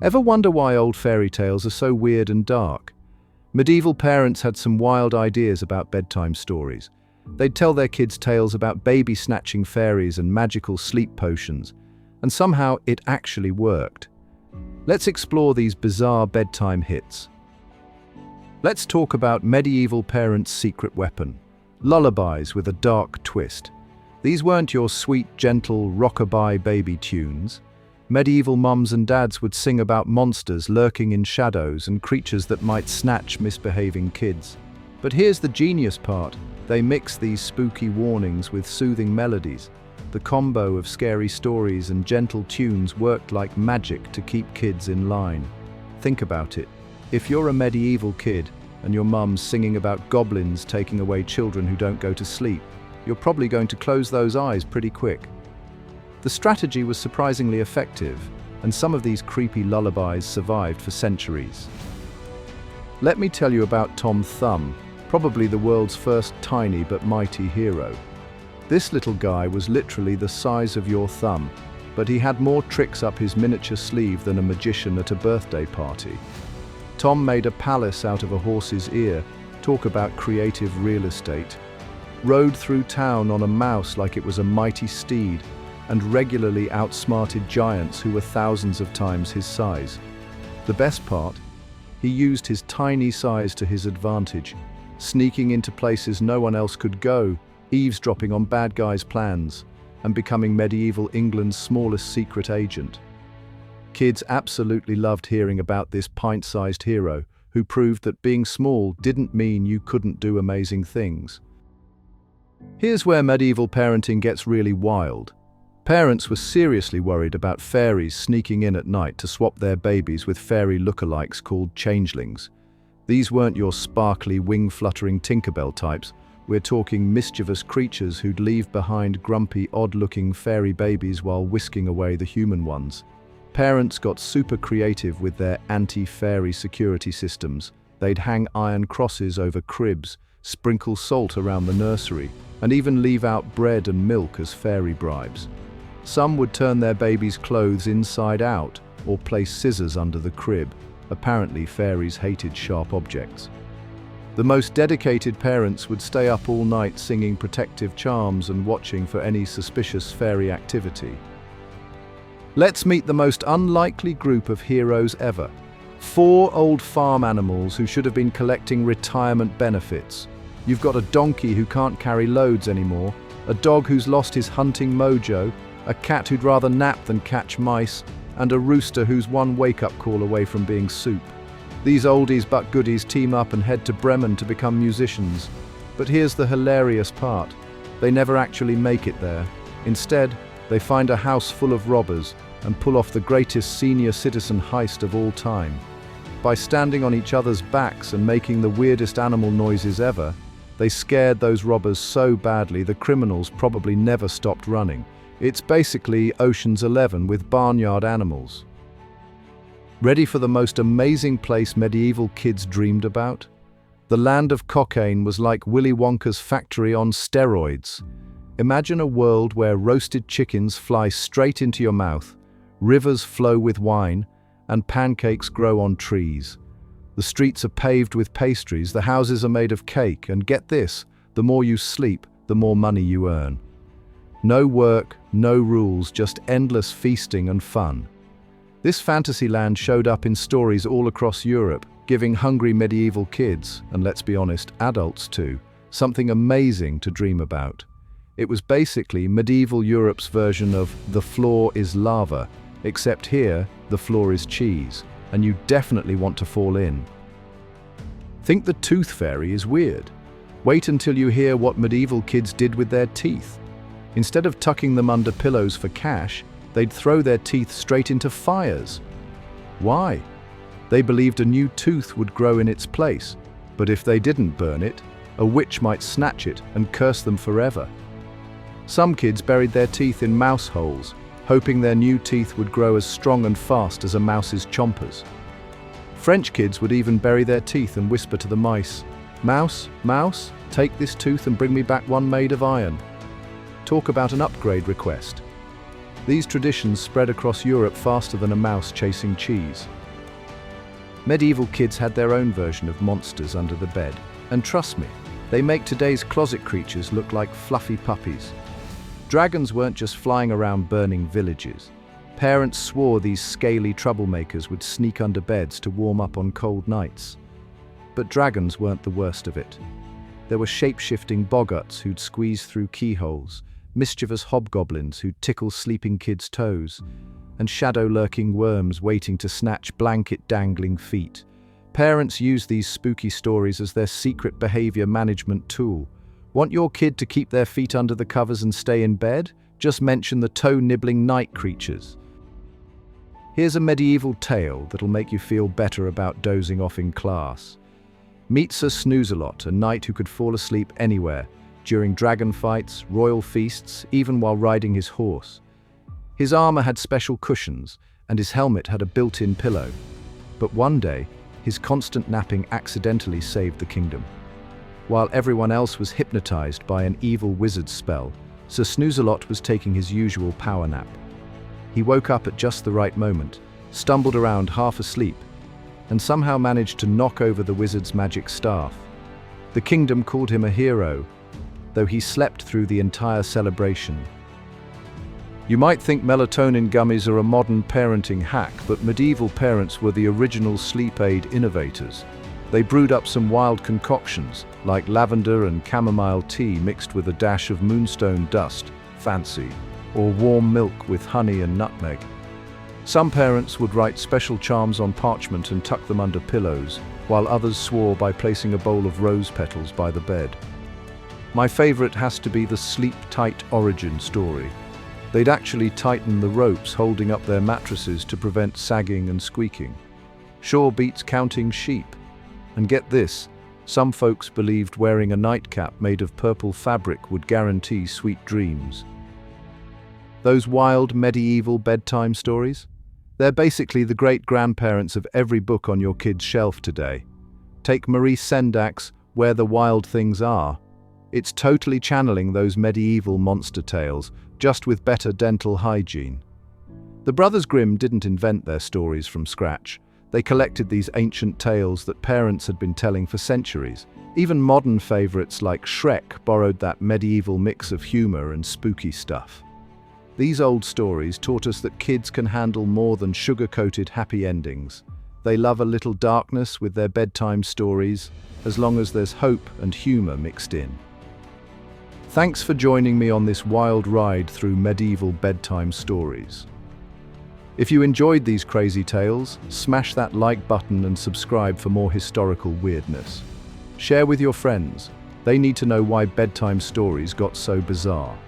Ever wonder why old fairy tales are so weird and dark? Medieval parents had some wild ideas about bedtime stories. They'd tell their kids tales about baby-snatching fairies and magical sleep potions, and somehow it actually worked. Let's explore these bizarre bedtime hits. Let's talk about medieval parents' secret weapon, lullabies with a dark twist. These weren't your sweet, gentle, rockabye baby tunes. Medieval mums and dads would sing about monsters lurking in shadows and creatures that might snatch misbehaving kids. But here's the genius part. They mix these spooky warnings with soothing melodies. The combo of scary stories and gentle tunes worked like magic to keep kids in line. Think about it. If you're a medieval kid and your mum's singing about goblins taking away children who don't go to sleep, you're probably going to close those eyes pretty quick. The strategy was surprisingly effective, and some of these creepy lullabies survived for centuries. Let me tell you about Tom Thumb, probably the world's first tiny but mighty hero. This little guy was literally the size of your thumb, but he had more tricks up his miniature sleeve than a magician at a birthday party. Tom made a palace out of a horse's ear, talk about creative real estate, rode through town on a mouse like it was a mighty steed, and regularly outsmarted giants who were thousands of times his size. The best part? He used his tiny size to his advantage, sneaking into places no one else could go, eavesdropping on bad guys' plans, and becoming medieval England's smallest secret agent. Kids absolutely loved hearing about this pint-sized hero who proved that being small didn't mean you couldn't do amazing things. Here's where medieval parenting gets really wild. Parents were seriously worried about fairies sneaking in at night to swap their babies with fairy lookalikes called changelings. These weren't your sparkly, wing-fluttering Tinkerbell types. We're talking mischievous creatures who'd leave behind grumpy, odd-looking fairy babies while whisking away the human ones. Parents got super creative with their anti-fairy security systems. They'd hang iron crosses over cribs, sprinkle salt around the nursery, and even leave out bread and milk as fairy bribes. Some would turn their babies' clothes inside out or place scissors under the crib. Apparently, fairies hated sharp objects. The most dedicated parents would stay up all night singing protective charms and watching for any suspicious fairy activity. Let's meet the most unlikely group of heroes ever. 4 old farm animals who should have been collecting retirement benefits. You've got a donkey who can't carry loads anymore, a dog who's lost his hunting mojo, a cat who'd rather nap than catch mice, and a rooster who's one wake-up call away from being soup. These oldies but goodies team up and head to Bremen to become musicians. But here's the hilarious part. They never actually make it there. Instead, they find a house full of robbers and pull off the greatest senior citizen heist of all time. By standing on each other's backs and making the weirdest animal noises ever, they scared those robbers so badly the criminals probably never stopped running. It's basically Ocean's 11 with barnyard animals. Ready for the most amazing place medieval kids dreamed about? The land of cocaine was like Willy Wonka's factory on steroids. Imagine a world where roasted chickens fly straight into your mouth, rivers flow with wine, and pancakes grow on trees. The streets are paved with pastries, the houses are made of cake, and get this, the more you sleep, the more money you earn. No work, no rules, just endless feasting and fun. This fantasy land showed up in stories all across Europe, giving hungry medieval kids, and let's be honest, adults too, something amazing to dream about. It was basically medieval Europe's version of the floor is lava, except here, the floor is cheese, and you definitely want to fall in. Think the tooth fairy is weird? Wait until you hear what medieval kids did with their teeth. Instead of tucking them under pillows for cash, they'd throw their teeth straight into fires. Why? They believed a new tooth would grow in its place, but if they didn't burn it, a witch might snatch it and curse them forever. Some kids buried their teeth in mouse holes, hoping their new teeth would grow as strong and fast as a mouse's chompers. French kids would even bury their teeth and whisper to the mice, "Mouse, mouse, take this tooth and bring me back one made of iron." Talk about an upgrade request. These traditions spread across Europe faster than a mouse chasing cheese. Medieval kids had their own version of monsters under the bed, and trust me, they make today's closet creatures look like fluffy puppies. Dragons weren't just flying around burning villages. Parents swore these scaly troublemakers would sneak under beds to warm up on cold nights. But dragons weren't the worst of it. There were shape-shifting boggarts who'd squeeze through keyholes, mischievous hobgoblins who'd tickle sleeping kids' toes, and shadow-lurking worms waiting to snatch blanket-dangling feet. Parents use these spooky stories as their secret behavior management tool. Want your kid to keep their feet under the covers and stay in bed? Just mention the toe-nibbling night creatures. Here's a medieval tale that'll make you feel better about dozing off in class. Meet Sir Snooze-a-Lot, a knight who could fall asleep anywhere, during dragon fights, royal feasts, even while riding his horse. His armor had special cushions, and his helmet had a built-in pillow. But one day, his constant napping accidentally saved the kingdom. While everyone else was hypnotized by an evil wizard's spell, Sir Snooze-a-Lot was taking his usual power nap. He woke up at just the right moment, stumbled around half asleep, and somehow managed to knock over the wizard's magic staff. The kingdom called him a hero, though he slept through the entire celebration. You might think melatonin gummies are a modern parenting hack, but medieval parents were the original sleep aid innovators. They brewed up some wild concoctions, like lavender and chamomile tea mixed with a dash of moonstone dust, fancy, or warm milk with honey and nutmeg. Some parents would write special charms on parchment and tuck them under pillows, while others swore by placing a bowl of rose petals by the bed. My favorite has to be the sleep-tight origin story. They'd actually tighten the ropes holding up their mattresses to prevent sagging and squeaking. Sure beats counting sheep. And get this, some folks believed wearing a nightcap made of purple fabric would guarantee sweet dreams. Those wild medieval bedtime stories? They're basically the great-grandparents of every book on your kid's shelf today. Take Maurice Sendak's Where the Wild Things Are. It's totally channeling those medieval monster tales, just with better dental hygiene. The Brothers Grimm didn't invent their stories from scratch. They collected these ancient tales that parents had been telling for centuries. Even modern favorites like Shrek borrowed that medieval mix of humor and spooky stuff. These old stories taught us that kids can handle more than sugar-coated happy endings. They love a little darkness with their bedtime stories, as long as there's hope and humor mixed in. Thanks for joining me on this wild ride through medieval bedtime stories. If you enjoyed these crazy tales, smash that like button and subscribe for more historical weirdness. Share with your friends. They need to know why bedtime stories got so bizarre.